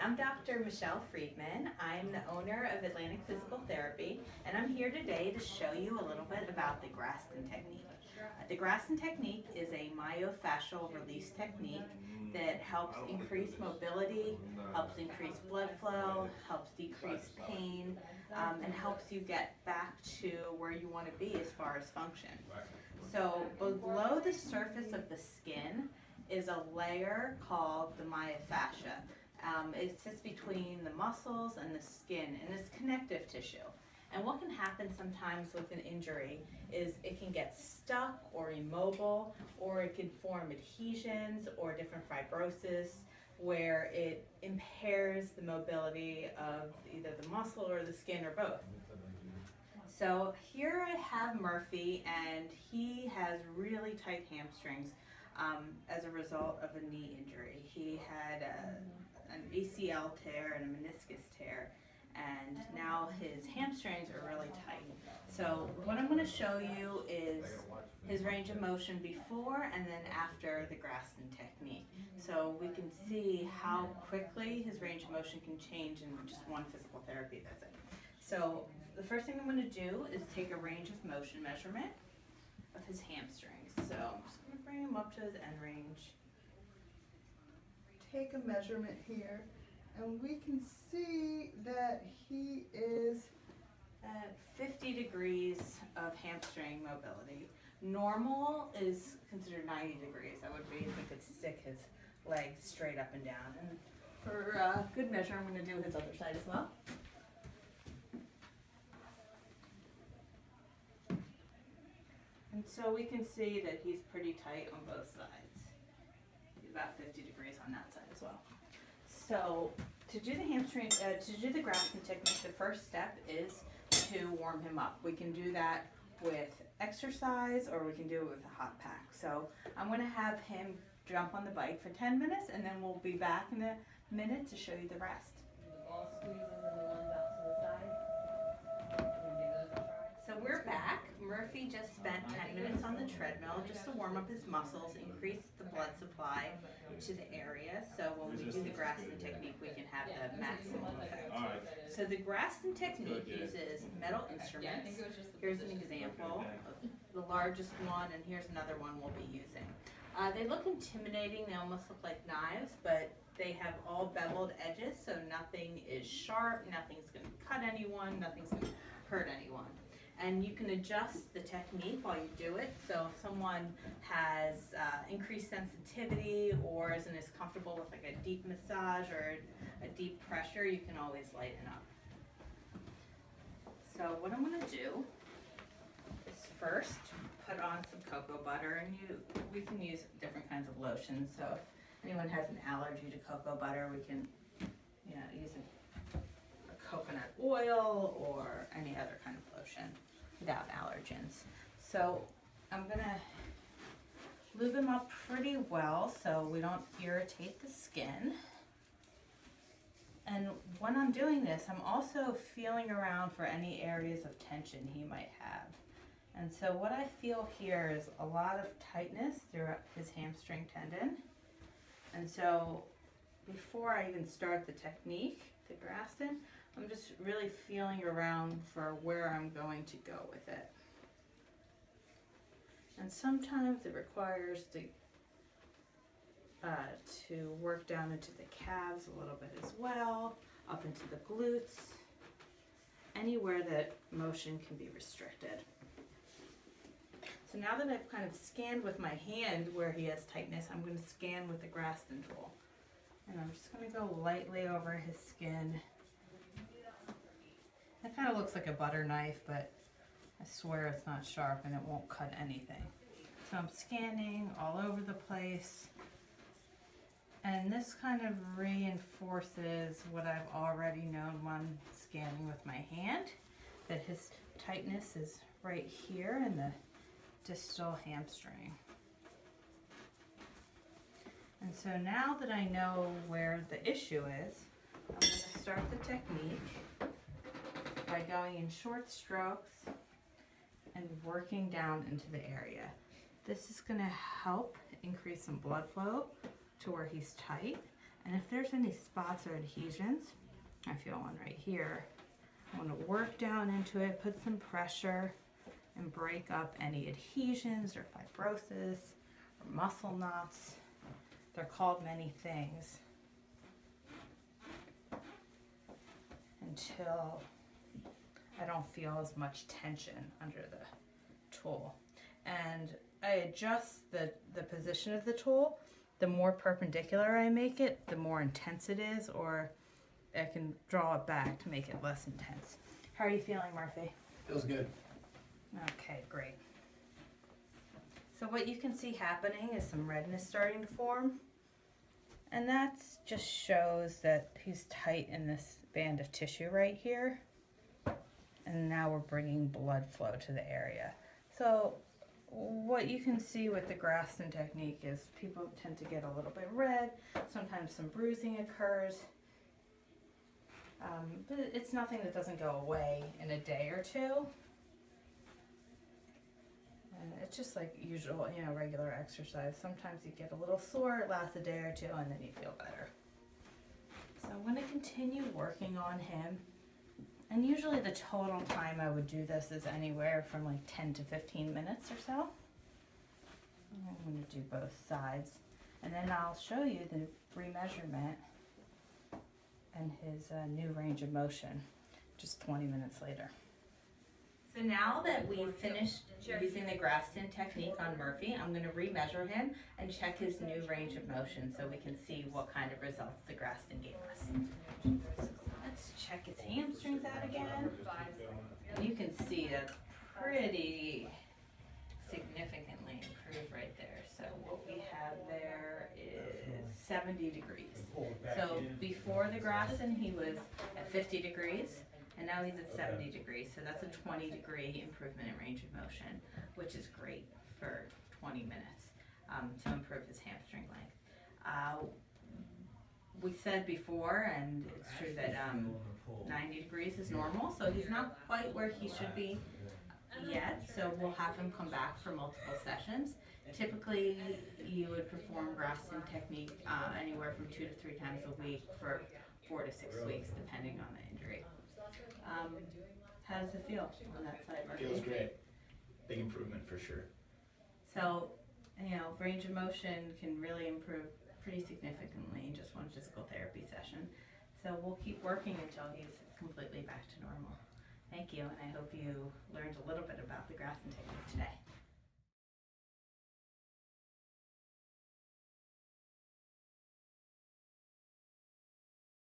I'm Dr. Michelle Friedman. I'm the owner of Atlantic Physical Therapy, and I'm here today to show you a little bit about the Graston technique. The Graston technique is a myofascial release technique that helps increase mobility, helps increase blood flow, helps decrease pain, and helps you get back to where you want to be as far as function. So below the surface of the skin is a layer called the myofascia. It sits between the muscles and the skin, and it's connective tissue. And what can happen sometimes with an injury is it can get stuck or immobile, or it can form adhesions or different fibrosis where it impairs the mobility of either the muscle or the skin or both. So here I have Murphy, and he has really tight hamstrings as a result of a knee injury. He had an ACL tear and a meniscus tear, and now his hamstrings are really tight. So what I'm going to show you is his range of motion before and then after the Graston technique. So we can see how quickly his range of motion can change in just one physical therapy visit. So the first thing I'm going to do is take a range of motion measurement of his hamstrings. So I'm just going to bring him up to his end range. Take a measurement here, and we can see that he is at 50 degrees of hamstring mobility. Normal is considered 90 degrees. That would be if we could stick his legs straight up and down. And for good measure, I'm going to do his other side as well. And so we can see that he's pretty tight on both sides. He's about 50 degrees on that side as well. So to do the Graston technique, the first step is to warm him up. We can do that with exercise, or we can do it with a hot pack. So I'm going to have him jump on the bike for 10 minutes, and then we'll be back in a minute to show you the rest. The ball squeezes and the ones out to the side. Can you give those a try? So we're back. Murphy just spent 10 minutes on the treadmill just to warm up his muscles, increase the blood supply to the area, so when we do the Graston technique we can have the maximum effect. So the Graston technique uses metal instruments. Here's an example of the largest one, and here's another one we'll be using. They look intimidating, they almost look like knives, but they have all beveled edges, so nothing is sharp, nothing's going to cut anyone, nothing's going to hurt anyone. And you can adjust the technique while you do it. So if someone has increased sensitivity or isn't as comfortable with like a deep massage or a deep pressure, you can always lighten up. So what I'm going to do is first put on some cocoa butter, and we can use different kinds of lotions. So if anyone has an allergy to cocoa butter, we can use a coconut oil or any other kind of lotion without allergens. So I'm gonna lube him up pretty well so we don't irritate the skin. And when I'm doing this, I'm also feeling around for any areas of tension he might have. And so what I feel here is a lot of tightness throughout his hamstring tendon. And so before I even start the technique, the Graston, I'm just really feeling around for where I'm going to go with it. And sometimes it requires to work down into the calves a little bit as well, up into the glutes, anywhere that motion can be restricted. So now that I've kind of scanned with my hand where he has tightness, I'm going to scan with the Graston tool. And I'm just going to go lightly over his skin. It kind of looks like a butter knife, but I swear it's not sharp and it won't cut anything. So I'm scanning all over the place. And this kind of reinforces what I've already known when scanning with my hand, that his tightness is right here in the distal hamstring. And so now that I know where the issue is, I'm going to start the technique by going in short strokes and working down into the area. This is going to help increase some blood flow to where he's tight, And if there's any spots or adhesions, I feel one right here, I want to work down into it, put some pressure, and break up any adhesions or fibrosis or muscle knots. They're called many things until I don't feel as much tension under the tool. And I adjust the position of the tool. The more perpendicular I make it, the more intense it is, or I can draw it back to make it less intense. How are you feeling, Murphy? Feels good. Okay, great. So what you can see happening is some redness starting to form. And that just shows that he's tight in this band of tissue right here. And now we're bringing blood flow to the area. So what you can see with the Graston technique is people tend to get a little bit red. Sometimes some bruising occurs. But it's nothing that doesn't go away in a day or two. And it's just like usual, regular exercise. Sometimes you get a little sore, it lasts a day or two, and then you feel better. So I'm going to continue working on him. And usually the total time I would do this is anywhere from like 10 to 15 minutes or so. I'm going to do both sides. And then I'll show you the remeasurement and his new range of motion just 20 minutes later. So now that we've finished using the Graston technique on Murphy, I'm going to remeasure him and check his new range of motion so we can see what kind of results the Graston gave us. So let's check his hamstrings out again. And you can see that's pretty significantly improved right there. So what we have there is 70 degrees. So before the Graston he was at 50 degrees. And now he's at 70 degrees, so that's a 20-degree improvement in range of motion, which is great for 20 minutes to improve his hamstring length. We said before, and it's true that 90 degrees is normal, so he's not quite where he should be yet, so we'll have him come back for multiple sessions. Typically, you would perform Graston technique anywhere from 2 to 3 times a week for 4 to 6 weeks, depending on the injury. How does it feel on that side, Murphy? Feels great. Big improvement for sure. So, range of motion can really improve pretty significantly in just one physical therapy session. So we'll keep working until he's completely back to normal. Thank you, and I hope you learned a little bit about the Graston technique today.